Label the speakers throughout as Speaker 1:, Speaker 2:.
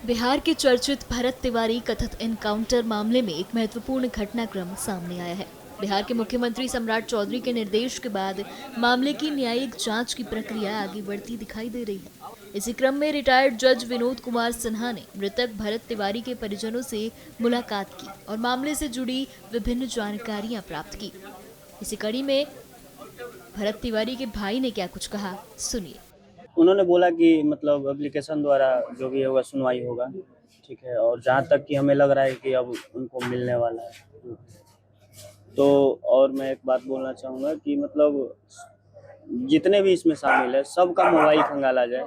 Speaker 1: बिहार के चर्चित भरत तिवारी कथित एनकाउंटर मामले में एक महत्वपूर्ण घटनाक्रम सामने आया है। बिहार के मुख्यमंत्री सम्राट चौधरी के निर्देश के बाद मामले की न्यायिक जांच की प्रक्रिया आगे बढ़ती दिखाई दे रही है। इसी क्रम में रिटायर्ड जज विनोद कुमार सिन्हा ने मृतक भरत तिवारी के परिजनों से मुलाकात की और मामले से जुड़ी विभिन्न जानकारियां प्राप्त की। इसी कड़ी में भरत तिवारी के भाई ने क्या कुछ कहा, सुनिए।
Speaker 2: उन्होंने बोला कि मतलब एप्लीकेशन द्वारा जो भी होगा सुनवाई होगा, ठीक है। और जहाँ तक कि हमें लग रहा है कि अब उनको मिलने वाला है। तो और मैं एक बात बोलना चाहूँगा कि मतलब जितने भी इसमें शामिल है सबका मोबाइल खंगाला जाए,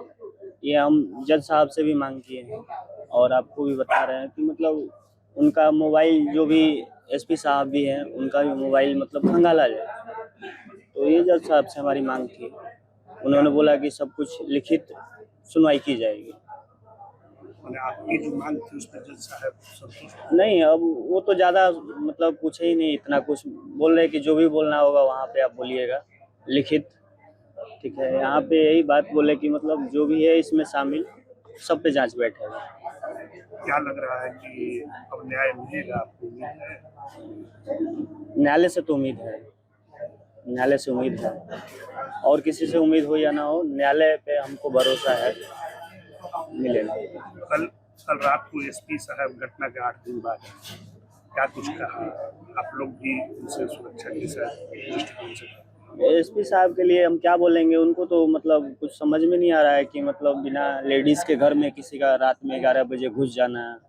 Speaker 2: ये हम जज साहब से भी मांग किए हैं और आपको भी बता रहे हैं कि मतलब उनका मोबाइल जो भी एसपी साहब भी हैं उनका भी मोबाइल मतलब खंगाला जाए। तो ये जज साहब से हमारी मांग थी। उन्होंने बोला कि सब कुछ लिखित सुनवाई की जाएगी।
Speaker 3: आपकी जो मांग थी उस पर जज साहब संतुष्ट
Speaker 2: नहीं, अब वो तो ज़्यादा मतलब पूछे ही नहीं, इतना कुछ बोल रहे कि जो भी बोलना होगा वहाँ पे आप बोलिएगा लिखित, ठीक है। यहाँ पे यही बात बोले कि मतलब जो भी है इसमें शामिल सब पे जांच बैठेगा।
Speaker 3: क्या लग रहा है कि अब न्याय मिलेगा, आपको उम्मीद है?
Speaker 2: न्यायालय से तो उम्मीद है, न्यायालय से उम्मीद है, और किसी से उम्मीद हो या ना हो, न्यायालय पे हमको भरोसा है मिलेगा।
Speaker 3: कल रात को एसपी साहब घटना के 8 दिन बाद क्या कुछ कहा? आप लोग भी उनसे सुरक्षा के दृष्टिकोण से
Speaker 2: एसपी साहब के लिए हम क्या बोलेंगे, उनको तो मतलब कुछ समझ में नहीं आ रहा है कि मतलब बिना लेडीज के घर में किसी का रात में 11 बजे घुस जाना,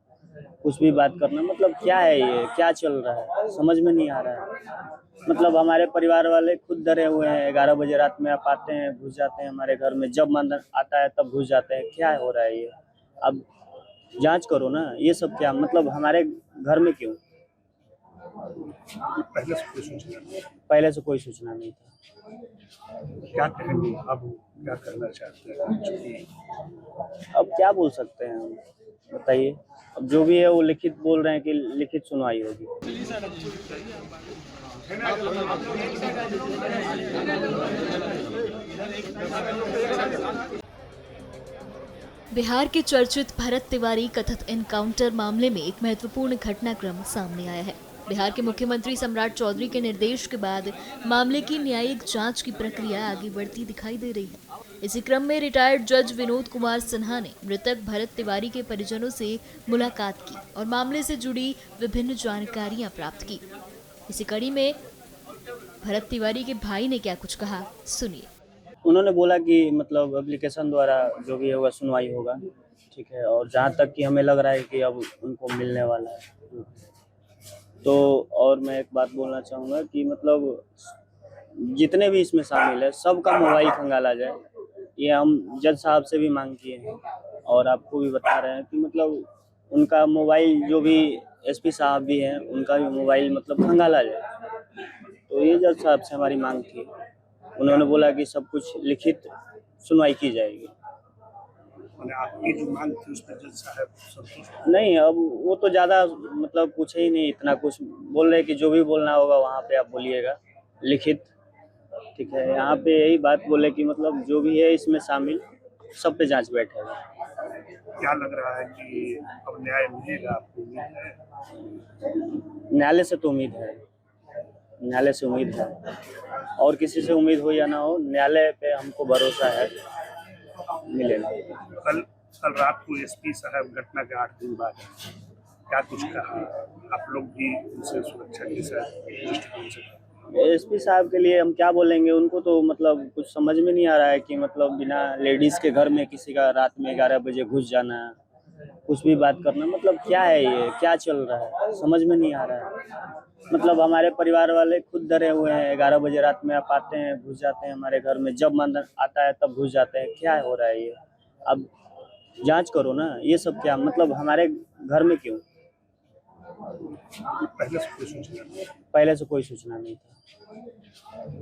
Speaker 2: कुछ भी बात करना, मतलब क्या है ये, क्या चल रहा है, समझ में नहीं आ रहा है। मतलब हमारे परिवार वाले खुद डरे हुए हैं, 11 बजे रात में आप आते हैं, घुस जाते हैं हमारे घर में, जब मन आता है तब घुस जाते हैं। क्या हो रहा है ये, अब जांच करो ना, ये सब क्या मतलब हमारे घर में क्यों? पहले से कोई सूचना नहीं था।
Speaker 3: क्या कहेंगे, अब क्या करना चाहते हैं?
Speaker 2: अब क्या बोल सकते हैं हम, बताइए। अब जो भी है वो लिखित बोल रहे हैं कि लिखित सुनवाई होगी।
Speaker 1: बिहार के चर्चित भरत तिवारी कथित एनकाउंटर मामले में एक महत्वपूर्ण घटनाक्रम सामने आया है। बिहार के मुख्यमंत्री सम्राट चौधरी के निर्देश के बाद मामले की न्यायिक जांच की प्रक्रिया आगे बढ़ती दिखाई दे रही है। इसी क्रम में रिटायर्ड जज विनोद कुमार सिन्हा ने मृतक भरत तिवारी के परिजनों से मुलाकात की और मामले से जुड़ी विभिन्न जानकारियां प्राप्त की। इसी कड़ी में भरत तिवारी के भाई ने क्या कुछ कहा, सुनिए।
Speaker 2: उन्होंने बोला कि मतलब एप्लीकेशन द्वारा जो भी होगा सुनवाई होगा, ठीक है। और जहाँ तक कि हमें लग रहा है कि अब उनको मिलने वाला है। तो और मैं एक बात बोलना चाहूँगा कि मतलब जितने भी इसमें शामिल है सबका मोबाइल खंगाला जाए, ये हम जज साहब से भी मांग किए हैं और आपको भी बता रहे हैं कि मतलब उनका मोबाइल जो भी एसपी साहब भी हैं उनका भी मोबाइल मतलब खंगाला जाए। तो ये जज साहब से हमारी मांग थी। उन्होंने बोला कि सब कुछ लिखित सुनवाई की जाएगी।
Speaker 3: आपकी जो मांग थी उस पर जज साहब संतुष्ट
Speaker 2: नहीं, अब वो तो ज़्यादा मतलब पूछे ही नहीं, इतना कुछ बोल रहे कि जो भी बोलना होगा वहाँ पे आप बोलिएगा लिखित, ठीक है। यहाँ पे यही बात बोले कि मतलब जो भी है इसमें शामिल सब पे जांच बैठेगा।
Speaker 3: क्या लग रहा है कि अब न्याय मिलेगा, आपको उम्मीद है?
Speaker 2: न्यायालय से तो उम्मीद है, न्यायालय से उम्मीद है, और किसी से उम्मीद हो या ना हो, न्यायालय पे हमको भरोसा है मिलेगा।
Speaker 3: कल रात को एसपी साहब घटना के 8 दिन बाद क्या कुछ कहा? आप लोग भी उनसे सुरक्षा के दृष्टिकोण से
Speaker 2: एसपी साहब के लिए हम क्या बोलेंगे, उनको तो मतलब कुछ समझ में नहीं आ रहा है कि मतलब बिना लेडीज के घर में किसी का रात में 11 बजे घुस जाना, कुछ भी बात करना, मतलब क्या है ये, क्या चल रहा है, समझ में नहीं आ रहा है। मतलब हमारे परिवार वाले खुद डरे हुए हैं, 11 बजे रात में आप आते हैं, घुस जाते हैं हमारे घर में, जब मन आता है तब घुस जाते हैं। क्या हो रहा है ये, अब जांच करो ना, ये सब क्या मतलब हमारे घर में क्यों? पहले से कोई सूचना नहीं था।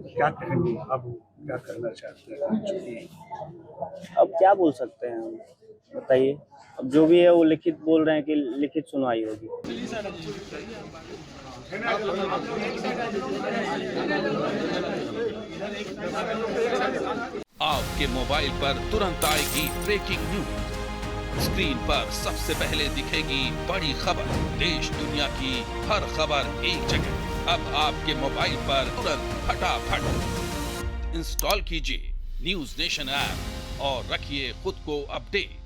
Speaker 3: क्या कहेंगे, अब क्या करना चाहते हैं?
Speaker 2: अब क्या बोल सकते हैं हम, बताइए। अब जो भी है वो लिखित बोल रहे हैं कि लिखित सुनवाई होगी।
Speaker 4: आपके मोबाइल पर तुरंत आएगी ब्रेकिंग न्यूज। स्क्रीन पर सबसे पहले दिखेगी बड़ी खबर, देश दुनिया की हर खबर एक जगह। अब आपके मोबाइल पर तुरंत फटाफट इंस्टॉल कीजिए न्यूज़ नेशन ऐप और रखिए खुद को अपडेट।